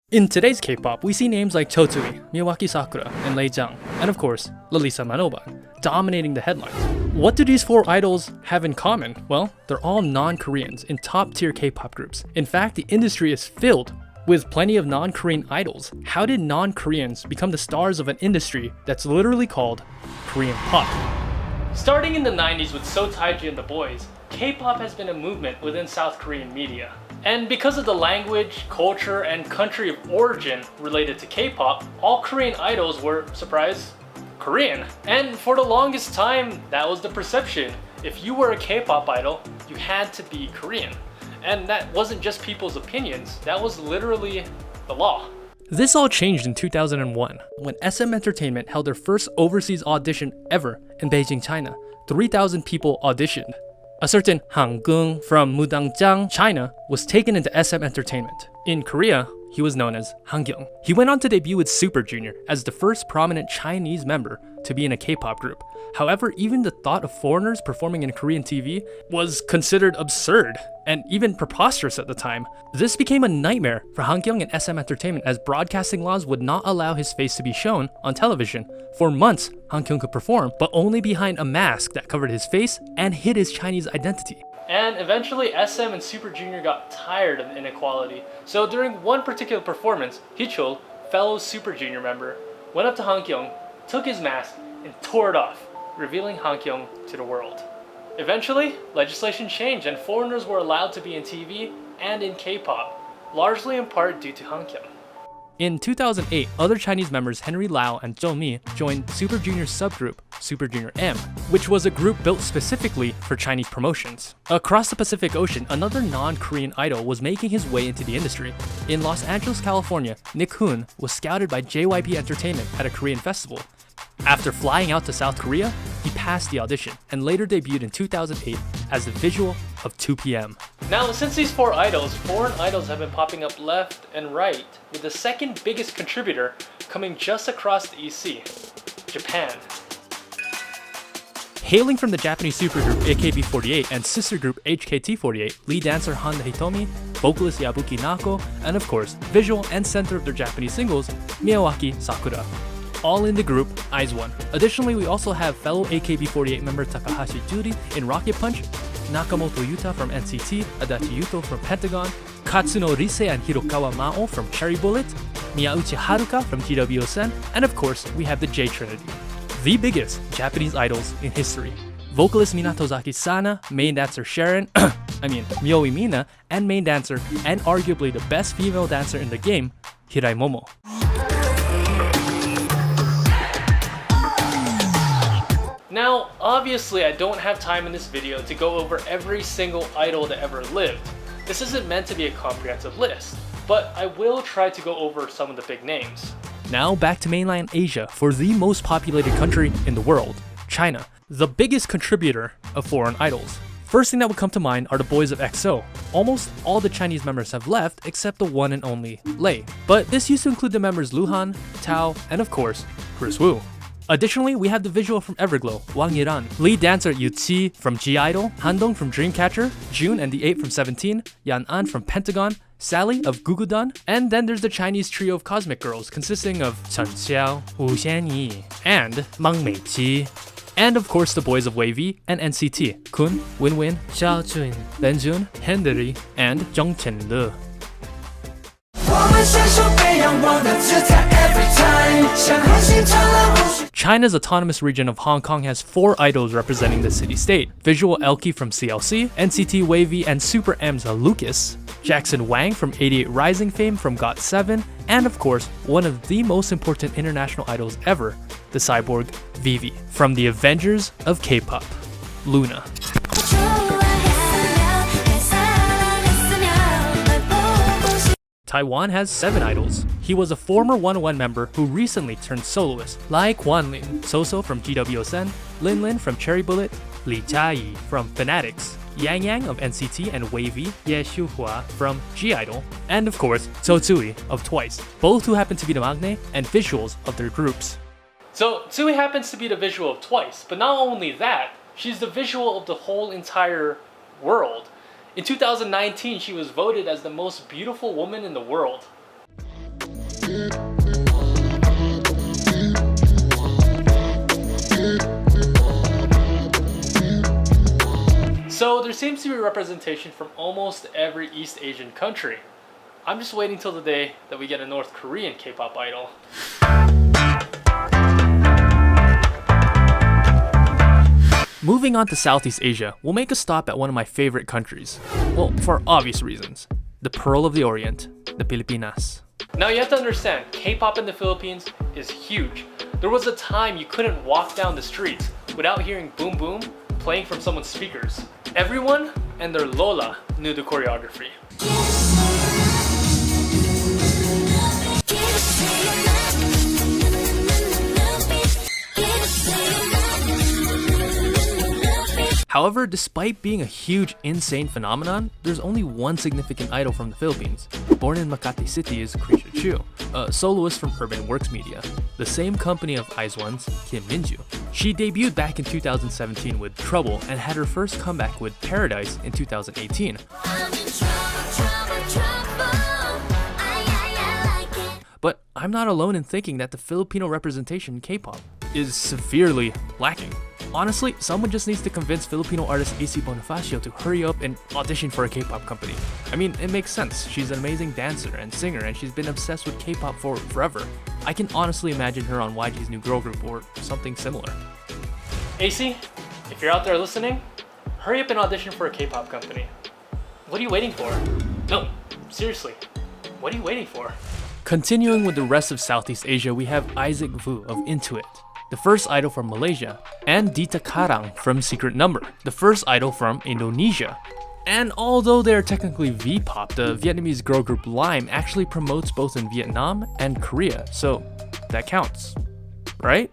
In today's K-pop, we see names like Chotsui, Miyawaki Sakura, and Lei Zhang, and of course, Lalisa Manoban, dominating the headlines. What do these four idols have in common? Well, they're all non-Koreans in top-tier K-pop groups. In fact, the industry is filled with plenty of non-Korean idols. How did non-Koreans become the stars of an industry that's literally called Korean pop? Starting in the 90s with So Taiji and the Boys, K-pop has been a movement within South Korean media. And because of the language, culture, and country of origin related to K-pop, all Korean idols were, surprise, Korean. And for the longest time, that was the perception. If you were a K-pop idol, you had to be Korean. And that wasn't just people's opinions, that was literally the law. This all changed in 2001, when SM Entertainment held their first overseas audition ever in Beijing, China. 3,000 people auditioned. A certain Han Gung from Mudangjiang, China, was taken into SM Entertainment. In Korea, he was known as Han Kyung. He went on to debut with Super Junior as the first prominent Chinese member to be in a K-pop group. However, even the thought of foreigners performing in Korean TV was considered absurd and even preposterous at the time. This became a nightmare for Han Kyung and SM Entertainment as broadcasting laws would not allow his face to be shown on television. For months, Han Kyung could perform, but only behind a mask that covered his face and hid his Chinese identity. And eventually, SM and Super Junior got tired of the inequality. So during one particular performance, Hichul, fellow Super Junior member, went up to Han Kyung, took his mask, and tore it off, revealing Han Kyung to the world. Eventually, legislation changed and foreigners were allowed to be in TV and in K-pop, largely in part due to Han Kyung. In 2008, other Chinese members Henry Lau and Zhou Mi joined Super Junior's subgroup, Super Junior M, which was a group built specifically for Chinese promotions. Across the Pacific Ocean, another non-Korean idol was making his way into the industry. In Los Angeles, California, Nick Hoon was scouted by JYP Entertainment at a Korean festival. After flying out to South Korea, he passed the audition and later debuted in 2008 as the visual of 2PM. Now, since these four idols, foreign idols have been popping up left and right, with the second biggest contributor coming just across the EC, Japan. Hailing from the Japanese supergroup AKB48 and sister group HKT48, lead dancer Handa Hitomi, vocalist Yabuki Nako, and of course, visual and center of their Japanese singles, Miyawaki Sakura. All in the group IZ*ONE. Additionally, we also have fellow AKB48 member Takahashi Juri in Rocket Punch, Nakamoto Yuta from NCT, Adachi Yuto from Pentagon, Katsuno Rise and Hirokawa Mao from Cherry Bullet, Miyauchi Haruka from GWSN, and of course, we have the J Trinity, the biggest Japanese idols in history. Vocalist Minatozaki Sana, main dancer Sharon, Mioi Mina, and main dancer, and arguably the best female dancer in the game, Hirai Momo. Now, obviously I don't have time in this video to go over every single idol that ever lived. This isn't meant to be a comprehensive list, but I will try to go over some of the big names. Now back to mainland Asia for the most populated country in the world, China, the biggest contributor of foreign idols. First thing that would come to mind are the boys of EXO. Almost all the Chinese members have left except the one and only Lei, but this used to include the members Luhan, Tao, and of course, Chris Wu. Additionally, we have the visual from Everglow, Wang Yiran, lead dancer Yu Qi from G-Idol, Handong from Dreamcatcher, June and the 8 from 17, Yan An from Pentagon, Sally of Gugudan, and then there's the Chinese trio of Cosmic Girls consisting of Chen Xiao, Wu Xianyi, and Mang Meiqi. And of course the boys of Wavy and NCT, Kun, Winwin, Xiao Jun, Len Jun, Henry, and Zhong Chenle. China's autonomous region of Hong Kong has four idols representing the city-state. Visual Elkie from CLC, NCT Wavy and Super M's Lucas, Jackson Wang from 88 Rising fame from GOT7, and of course, one of the most important international idols ever, the cyborg Vivi, from the Avengers of K-pop, Luna. Taiwan has 7 idols. He was a former 101 member who recently turned soloist, like Wanlin, Soso from GWSN, Lin Lin from Cherry Bullet, Li Jiayi from Fanatics, Yang Yang of NCT and Wavy, Ye Xiuhua from G-Idol, and of course, Tsui of Twice, both who happen to be the maknae and visuals of their groups. So Tsui happens to be the visual of Twice, but not only that, she's the visual of the whole entire world. In 2019, she was voted as the most beautiful woman in the world. seems to be representation from almost every East Asian country. I'm just waiting till the day that we get a North Korean K-pop idol. Moving on to Southeast Asia, we'll make a stop at one of my favorite countries. Well, for obvious reasons. The Pearl of the Orient, the Pilipinas. Now you have to understand, K-pop in the Philippines is huge. There was a time you couldn't walk down the streets without hearing Boom Boom playing from someone's speakers. Everyone and their Lola knew the choreography. However, despite being a huge, insane phenomenon, there's only one significant idol from the Philippines. Born in Makati City is Krisha Chu, a soloist from Urban Works Media, the same company of IZ*ONE's Kim Minju. She debuted back in 2017 with Trouble and had her first comeback with Paradise in 2018. But I'm not alone in thinking that the Filipino representation in K-pop is severely lacking. Honestly, someone just needs to convince Filipino artist AC Bonifacio to hurry up and audition for a K-pop company. I mean, it makes sense. She's an amazing dancer and singer, and she's been obsessed with K-pop for forever. I can honestly imagine her on YG's new girl group or something similar. AC, if you're out there listening, hurry up and audition for a K-pop company. What are you waiting for? No, seriously, what are you waiting for? Continuing with the rest of Southeast Asia, we have Isaac Vu of Intuit, the first idol from Malaysia, and Dita Karang from Secret Number, the first idol from Indonesia. And although they are technically V-pop, the Vietnamese girl group Lime actually promotes both in Vietnam and Korea, so that counts, right?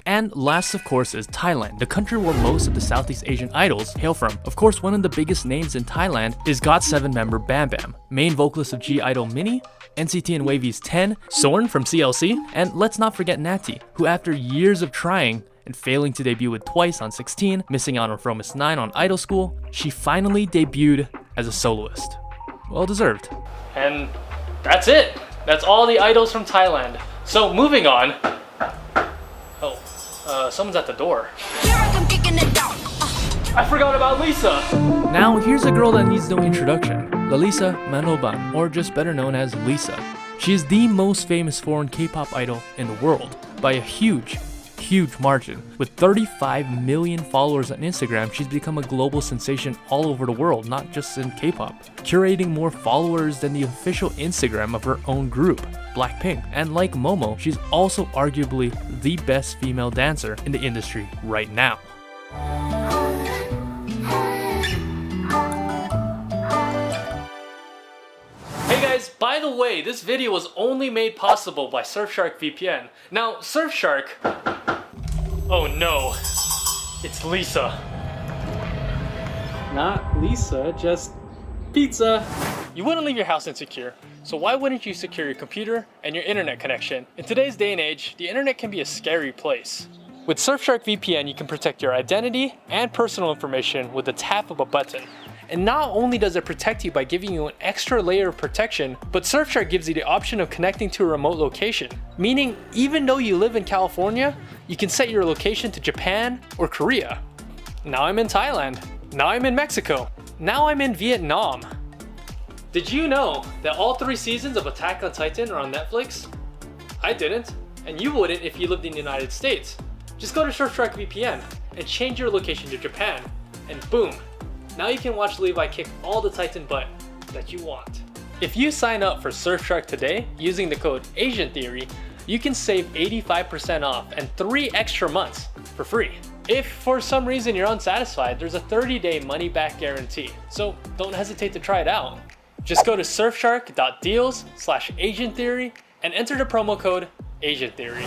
And last, of course, is Thailand, the country where most of the Southeast Asian idols hail from. Of course, one of the biggest names in Thailand is GOT7 member Bam Bam, main vocalist of G-Idol Mini, NCT and Wavy's 10, Sorn from CLC, and let's not forget Natty, who after years of trying and failing to debut with Twice on 16, missing out on Fromis 9 on Idol School, she finally debuted as a soloist. Well deserved. And that's it! That's all the idols from Thailand. So moving on. Someone's at the door. I forgot about Lisa! Now, here's a girl that needs no introduction. Lalisa Manoban, or just better known as Lisa. She is the most famous foreign K-pop idol in the world, by a huge margin. With 35 million followers on Instagram, she's become a global sensation all over the world, not just in K-pop, curating more followers than the official Instagram of her own group, Blackpink. And like Momo, she's also arguably the best female dancer in the industry right now. Hey guys, by the way, this video was only made possible by Surfshark VPN. Now, Surfshark... Oh no, it's Lisa. Not Lisa, just pizza. You wouldn't leave your house insecure, so why wouldn't you secure your computer and your internet connection? In today's day and age, the internet can be a scary place. With Surfshark VPN, you can protect your identity and personal information with the tap of a button. And not only does it protect you by giving you an extra layer of protection, but Surfshark gives you the option of connecting to a remote location. Meaning, even though you live in California, you can set your location to Japan or Korea. Now I'm in Thailand. Now I'm in Mexico. Now I'm in Vietnam. Did you know that all 3 seasons of Attack on Titan are on Netflix? I didn't, and you wouldn't if you lived in the United States. Just go to Surfshark VPN and change your location to Japan, and boom, now you can watch Levi kick all the Titan butt that you want. If you sign up for Surfshark today using the code AsianTheory, you can save 85% off and 3 extra months for free. If for some reason you're unsatisfied, there's a 30-day money-back guarantee, so don't hesitate to try it out. Just go to surfshark.deals/AsianTheory and enter the promo code AsianTheory.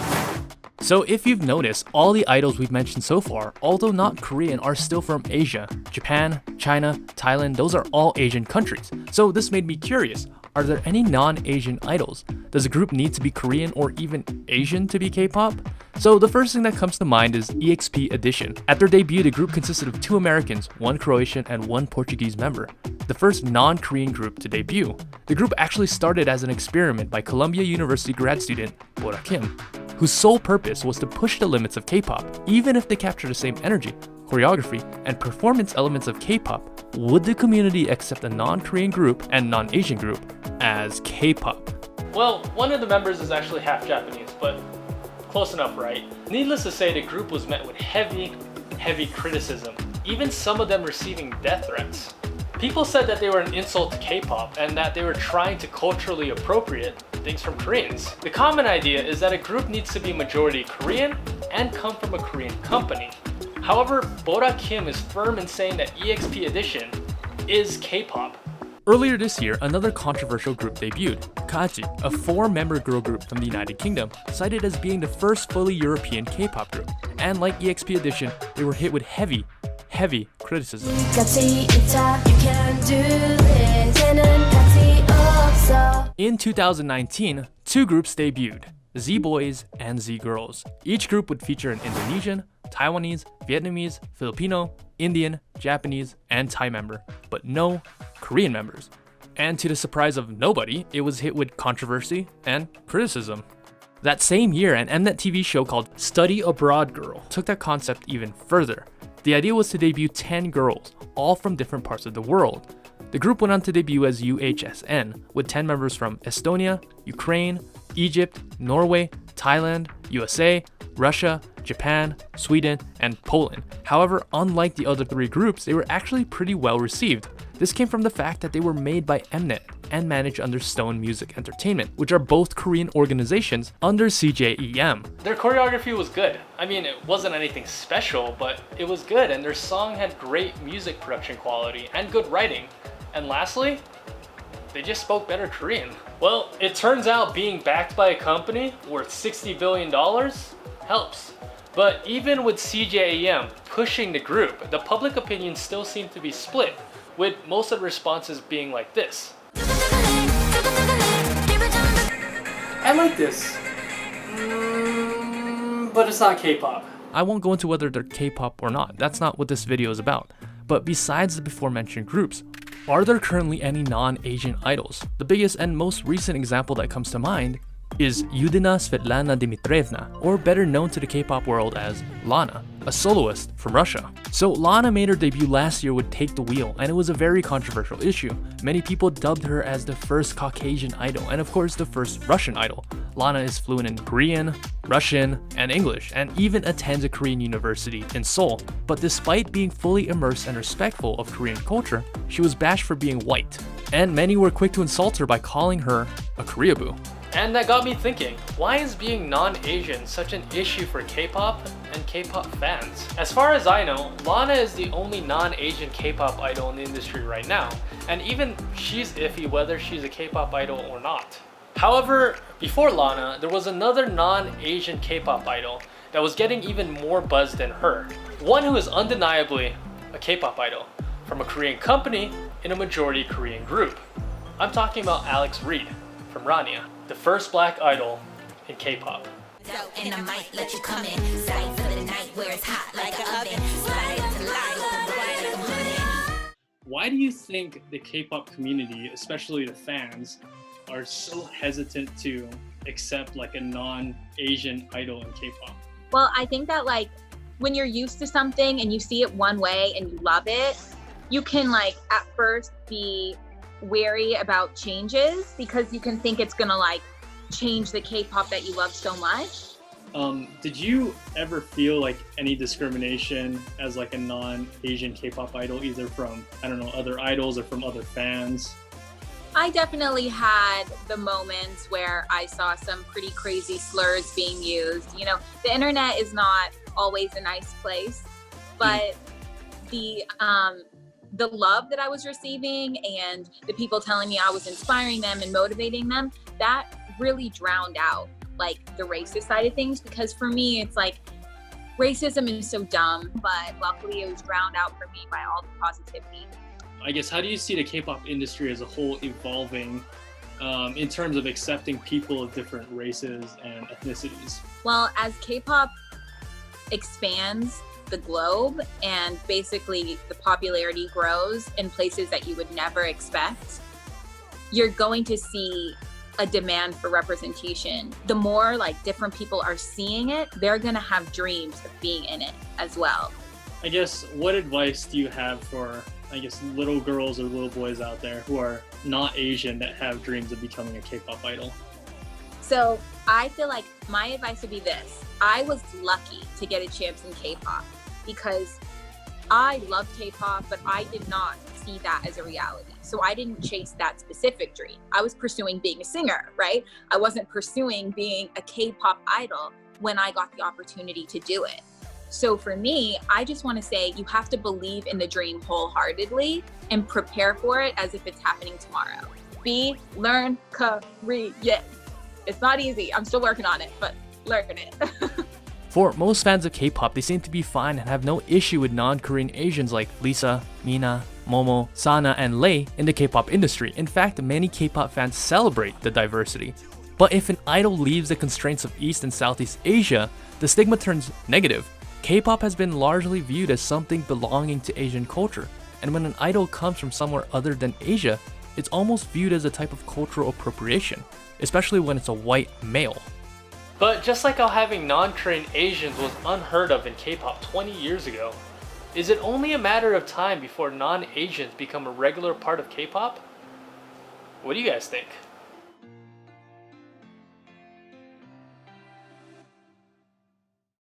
So if you've noticed, all the idols we've mentioned so far, although not Korean, are still from Asia. Japan, China, Thailand, those are all Asian countries. So this made me curious, are there any non-Asian idols? Does a group need to be Korean or even Asian to be K-pop? So the first thing that comes to mind is EXP Edition. At their debut, the group consisted of 2 Americans, 1 Croatian, and 1 Portuguese member. The first non-Korean group to debut. The group actually started as an experiment by Columbia University grad student Bora Kim, whose sole purpose was to push the limits of K-pop. Even if they capture the same energy, choreography, and performance elements of K-pop, would the community accept a non-Korean group and non-Asian group as K-pop? Well, one of the members is actually half Japanese, but close enough, right? Needless to say, the group was met with heavy criticism, even some of them receiving death threats. People said that they were an insult to K-pop and that they were trying to culturally appropriate things from Koreans. The common idea is that a group needs to be majority Korean and come from a Korean company. However, Bora Kim is firm in saying that EXP Edition is K-pop. Earlier this year, another controversial group debuted, Kaji, a 4-member girl group from the United Kingdom, cited as being the first fully European K-pop group. And like EXP Edition, they were hit with heavy criticism. In 2019, 2 groups debuted, Z-Boys and Z-Girls. Each group would feature an Indonesian, Taiwanese, Vietnamese, Filipino, Indian, Japanese, and Thai member, but no Korean members. And to the surprise of nobody, it was hit with controversy and criticism. That same year, an Mnet TV show called Study Abroad Girl took that concept even further. The idea was to debut 10 girls, all from different parts of the world. The group went on to debut as UHSN, with 10 members from Estonia, Ukraine, Egypt, Norway, Thailand, USA, Russia, Japan, Sweden, and Poland. However, unlike the other 3 groups, they were actually pretty well received. This came from the fact that they were made by Mnet and managed under Stone Music Entertainment, which are both Korean organizations under CJEM. Their choreography was good. I mean, it wasn't anything special, but it was good, and their song had great music production quality and good writing. And lastly, they just spoke better Korean. Well, it turns out being backed by a company worth $60 billion helps. But even with CJEM pushing the group, the public opinion still seemed to be split, with most of the responses being like this. I like this, but it's not K-pop. I won't go into whether they're K-pop or not, that's not what this video is about. But besides the before mentioned groups, are there currently any non-Asian idols? The biggest and most recent example that comes to mind is Yudina Svetlana Dmitrievna, or better known to the K-pop world as Lana, a soloist from Russia. So Lana made her debut last year with Take the Wheel, and it was a very controversial issue. Many people dubbed her as the first Caucasian idol, and of course the first Russian idol. Lana is fluent in Korean, Russian, and English, and even attends a Korean university in Seoul. But despite being fully immersed and respectful of Korean culture, she was bashed for being white, and many were quick to insult her by calling her a Koreaboo. And that got me thinking, why is being non-Asian such an issue for K-pop and K-pop fans? As far as I know, Lana is the only non-Asian K-pop idol in the industry right now, and even she's iffy whether she's a K-pop idol or not. However, before Lana, there was another non-Asian K-pop idol that was getting even more buzz than her. One who is undeniably a K-pop idol, from a Korean company in a majority Korean group. I'm talking about Alex Reid from Rania, the first black idol in K-pop. Why do you think the K-pop community, especially the fans, are so hesitant to accept like a non-Asian idol in K-pop? Well, I think that like when you're used to something and you see it one way and you love it, you can like at first be wary about changes because you can think it's gonna like change the K-pop that you love so much. Did you ever feel like any discrimination as like a non-Asian K-pop idol, either from, I don't know, other idols or from other fans? I definitely had the moments where I saw some pretty crazy slurs being used. You know, the internet is not always a nice place, but the love that I was receiving and the people telling me I was inspiring them and motivating them, that really drowned out like the racist side of things, because for me it's like racism is so dumb, but luckily it was drowned out for me by all the positivity. I guess, how do you see the K-pop industry as a whole evolving in terms of accepting people of different races and ethnicities? Well, as K-pop expands the globe and basically the popularity grows in places that you would never expect, you're going to see a demand for representation, the more like different people are seeing it, they're gonna have dreams of being in it as well. I guess, what advice do you have for, I guess, little girls or little boys out there who are not Asian that have dreams of becoming a K-pop idol? So I feel like my advice would be this. I was lucky to get a chance in K-pop because I love K-pop, but I did not see that as a reality. So I didn't chase that specific dream. I was pursuing being a singer, right? I wasn't pursuing being a K-pop idol when I got the opportunity to do it. So for me, I just want to say you have to believe in the dream wholeheartedly and prepare for it as if it's happening tomorrow. Learn Korean. It's not easy. I'm still working on it, but learn it. For most fans of K-pop, they seem to be fine and have no issue with non-Korean Asians like Lisa, Mina, Momo, Sana, and Lay in the K-pop industry. In fact, many K-pop fans celebrate the diversity. But if an idol leaves the constraints of East and Southeast Asia, the stigma turns negative. K-pop has been largely viewed as something belonging to Asian culture, and when an idol comes from somewhere other than Asia, it's almost viewed as a type of cultural appropriation, especially when it's a white male. But just like how having non-Korean Asians was unheard of in K-pop 20 years ago, is it only a matter of time before non-Asians become a regular part of K-pop? What do you guys think?